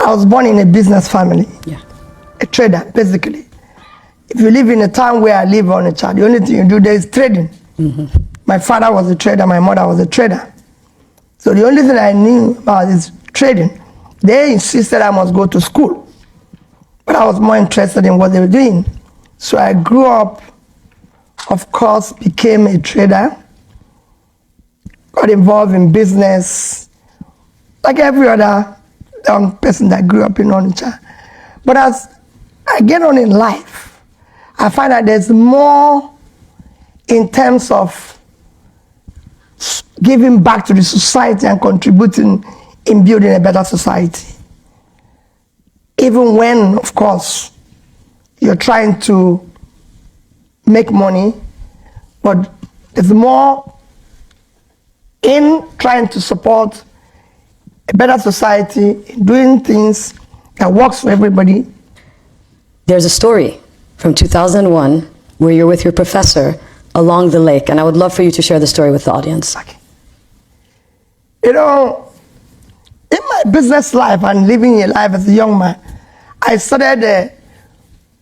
I was born in a business family. Yeah. A trader, basically. If you live in a town where I live on a child, the only thing you do there is trading. My father was a trader, my mother was a trader. So the only thing I knew about is trading. They insisted I must go to school, but I was more interested in what they were doing. So I grew up, of course, became a trader, got involved in business, like every other young person that grew up in Onitsha. But as I get on in life, I find that there's more in terms of giving back to the society and contributing in building a better society. Even when, of course, you're trying to make money, but there's more in trying to support a better society, in doing things that works for everybody. There's a story from 2001 where you're with your professor along the lake, and I would love for you to share the story with the audience. Okay. You know, in my business life and living a life as a young man, I started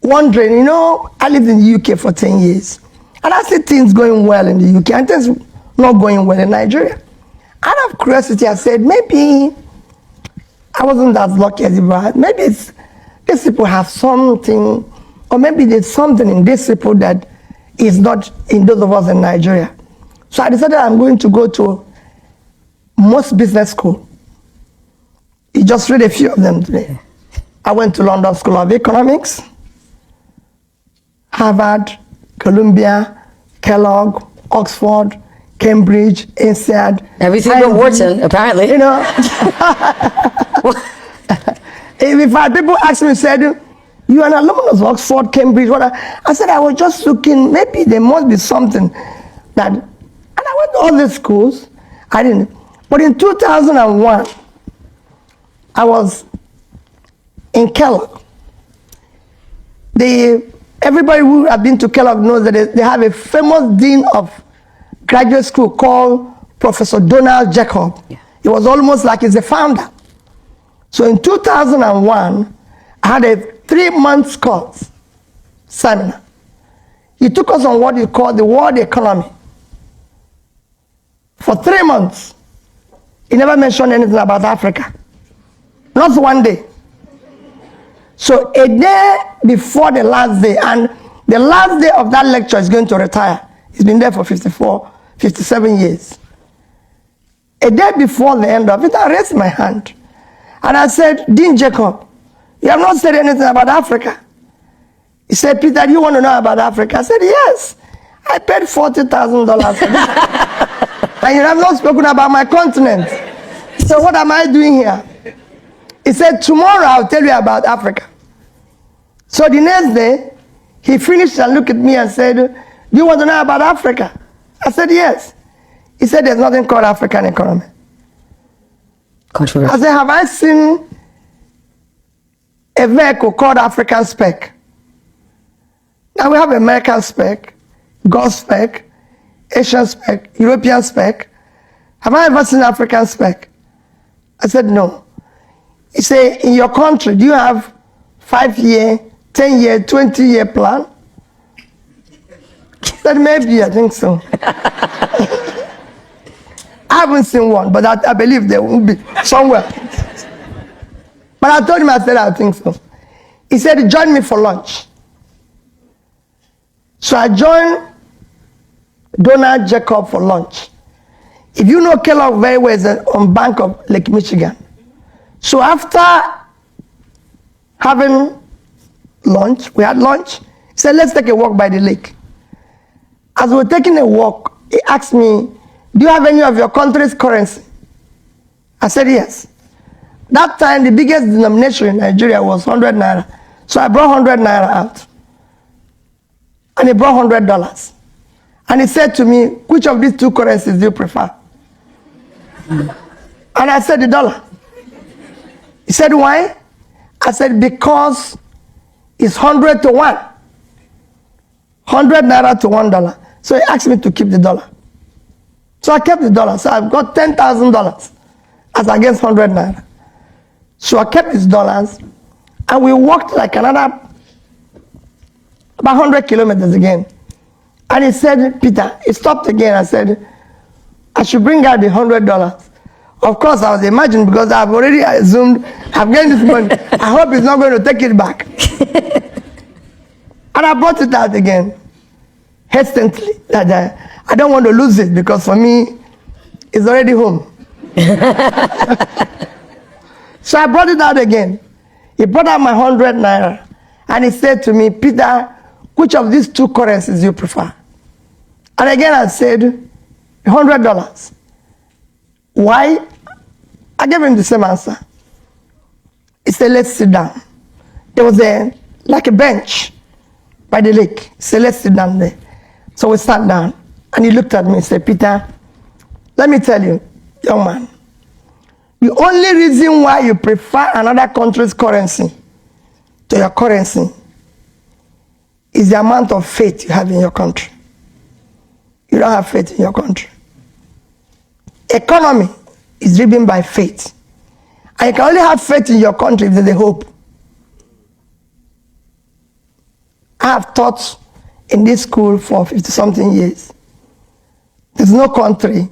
wondering, you know, I lived in the UK for 10 years, and I see things going well in the UK and things not going well in Nigeria. Out of curiosity, I said, maybe I wasn't as lucky as you were. Maybe these people have something, or maybe there's something in these people that is not in those of us in Nigeria. So I decided I'm going to go to most business school. You just read a few of them today. I went to London School of Economics, Harvard, Columbia, Kellogg, Oxford, Cambridge, INSEAD. Everything but Wharton, apparently. You know. If people ask me, said, "You are an alumnus of Oxford, Cambridge," what? I said, I was just looking, maybe there must be something that, and I went to all these schools. I didn't. But in 2001, I was in Kellogg. Everybody who has been to Kellogg knows that they have a famous dean of graduate school called Professor Donald Jacob. Yeah. He was almost like he's the founder. So in 2001, I had a 3-month course seminar. He took us on what he called the world economy. For 3 months, he never mentioned anything about Africa. Not one day. So a day before the last day, and the last day of that lecture is going to retire. He's been there for 57 years. A day before the end of it, I raised my hand. And I said, Dean Jacob, you have not said anything about Africa. He said, Peter, do you want to know about Africa? I said, yes. I paid $40,000 for that. And you have not spoken about my continent. So what am I doing here? He said, tomorrow I'll tell you about Africa. So the next day, he finished and looked at me and said, do you want to know about Africa? I said, yes. He said, there's nothing called African economy. Controversial. I said, have I seen a vehicle called African spec? Now we have American spec, Gulf spec, Asian spec, European spec. Have I ever seen African spec? I said, no. He said, in your country, do you have 5-year, 10-year, 20-year plan? I said, maybe, I think so. I haven't seen one, but I believe there will be somewhere. But I told him, I said, I think so. He said, join me for lunch. So I joined Donald Jacob for lunch. If you know Kellogg very well, it's on bank of Lake Michigan. So after having lunch, we had lunch, he said, let's take a walk by the lake. As we were taking a walk, he asked me, do you have any of your country's currency? I said, yes. That time, the biggest denomination in Nigeria was 100 naira. So I brought 100 naira out. And he brought $100. And he said to me, which of these two currencies do you prefer? And I said, the dollar. He said, why? I said, because it's 100 to 1. 100 naira to $1. So he asked me to keep the dollar. So I kept the dollar. So I've got $10,000 as against 100 naira. So I kept his dollars, and we walked like another about 100 kilometers again. And he said, Peter, he stopped again. I said, I should bring out the $100. Of course, I was imagining, because I've already assumed I've gained this money. I hope he's not going to take it back. And I brought it out again, hesitantly. That I don't want to lose it, because for me, it's already home. So I brought it out again. He brought out my 100 naira, and he said to me, Peter, which of these two currencies you prefer? And again I said, $100. Why? I gave him the same answer. He said, let's sit down. There was like a bench by the lake. He said, let's sit down there. So we sat down, and he looked at me and said, Peter, let me tell you, young man, the only reason why you prefer another country's currency to your currency is the amount of faith you have in your country. You don't have faith in your country. Economy is driven by faith. And you can only have faith in your country if there's a hope. I have taught in this school for 50-something years. There's no country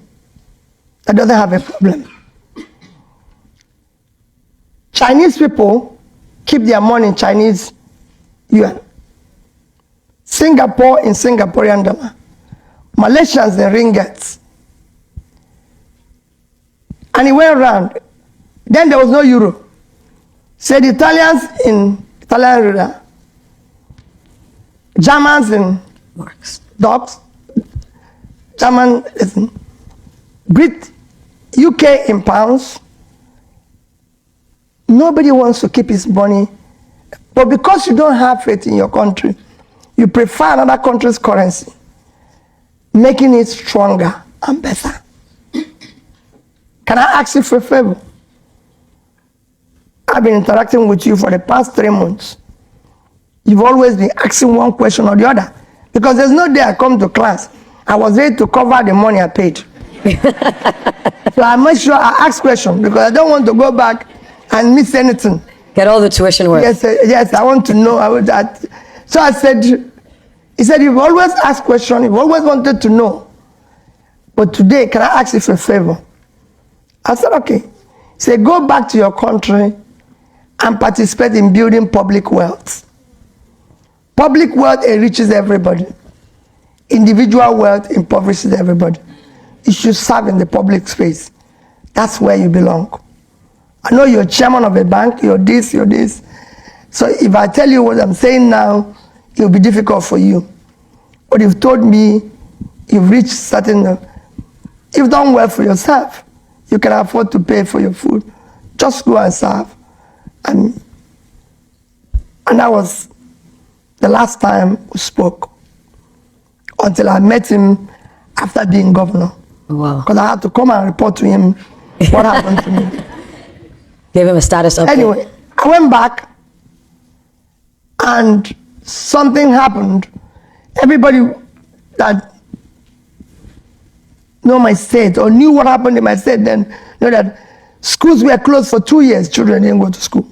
that doesn't have a problem. Chinese people keep their money in Chinese yuan. Singapore in Singaporean dollar. Malaysians in ringgits. And he went around. Then there was no euro. Said Italians in Italian lira. Germans in Marks. dogs. German in Brit, UK in pounds. Nobody wants to keep his money. But because you don't have faith in your country, you prefer another country's currency, making it stronger and better. Can I ask you for a favor? I've been interacting with you for the past 3 months. You've always been asking one question or the other. Because there's no day I come to class, I was ready to cover the money I paid. So I make sure I ask questions, because I don't want to go back and miss anything. Get all the tuition worth. Yes, I want to know. So I said, he said, you've always asked questions, you've always wanted to know. But today, can I ask you for a favor? I said, okay. He said, go back to your country and participate in building public wealth. Public wealth enriches everybody. Individual wealth impoverishes everybody. You should serve in the public space. That's where you belong. I know you're chairman of a bank, you're this, you're this. So if I tell you what I'm saying now, it will be difficult for you. But you've told me you've reached certain, you've done well for yourself. You can afford to pay for your food. Just go and serve. And that was the last time we spoke, until I met him after being governor. Wow. Because I had to come and report to him what happened to me. Gave him a status update. Anyway, I went back, and something happened. Everybody that know my state or knew what happened in my state then know that schools were closed for 2 years. Children didn't go to school.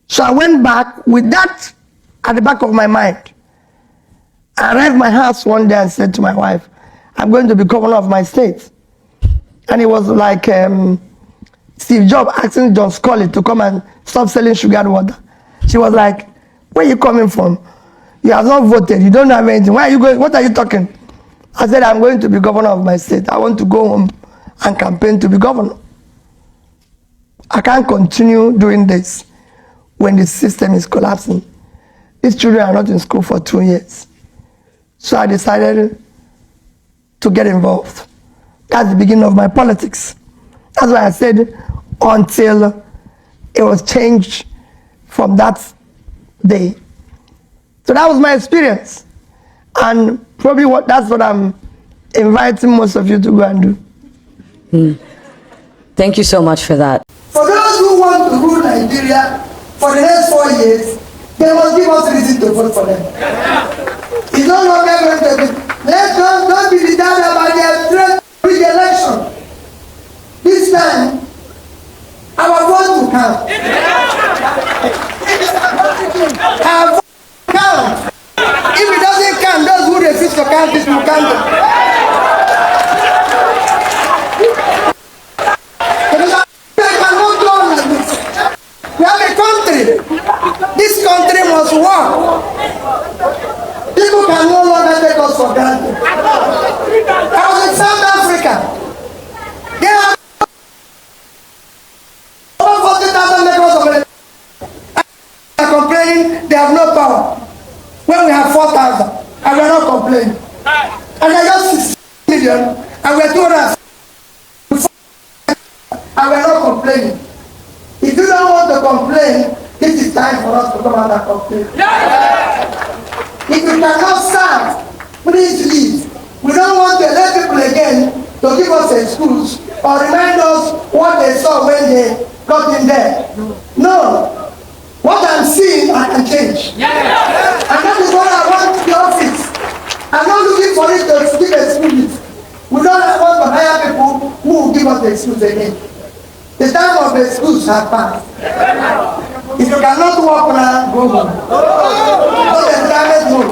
So I went back with that at the back of my mind. I arrived at my house one day and said to my wife, I'm going to be governor of my state. And it was like Steve Jobs asking John Scully to come and stop selling sugared water. She was like, where are you coming from? You have not voted. You don't have anything. Where are you going? What are you talking? I said, I'm going to be governor of my state. I want to go home and campaign to be governor. I can't continue doing this when the system is collapsing. These children are not in school for 2 years. So I decided to get involved. That's the beginning of my politics. That's why I said until it was changed from that day. So that was my experience. And probably that's what I'm inviting most of you to go and do. Thank you so much for that. For those who want to rule Nigeria for the next 4 years, they must give us reason to vote for them. It's no longer going to be. Let us not be deterred about their threat to the election. This time, our vote will count. Our vote will count. If it doesn't count, those who refuse to count it will count it. We have a country. This country must work. People can no longer take us for granted. I was in South Africa. They have over 40,000 members of electricity. They are complaining they have no power. When we have 4,000, and we are not complaining. And they are just 6 million, and we are 200. And we are not complaining. If you don't want to complain, this is time for us to come out and complain. If you cannot serve, please leave. We don't want to let people again to give us excuse or remind us what they saw when they got in there. No. What I'm seeing, I can change. And that is what I want in the office. I'm not looking for it to give excuses. We don't want to hire people who will give us the excuse again. The time of the schools has passed. If you cannot walk now, go home. Go to the private home.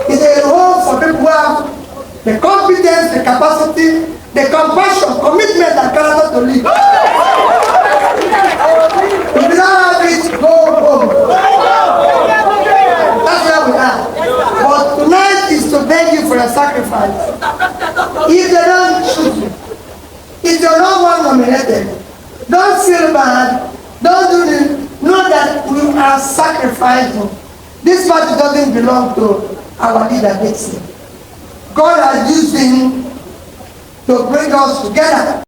It's a home for people who have the competence, the capacity, the compassion, commitment, and character to live. If you don't have it, go home. That's where we are. But tonight is to beg you for a sacrifice. If they don't choose you, if you're not one nominated, don't feel bad, don't do this. Know that we are sacrificing. This party doesn't belong to our leader, Dixon. God has used him to bring us together.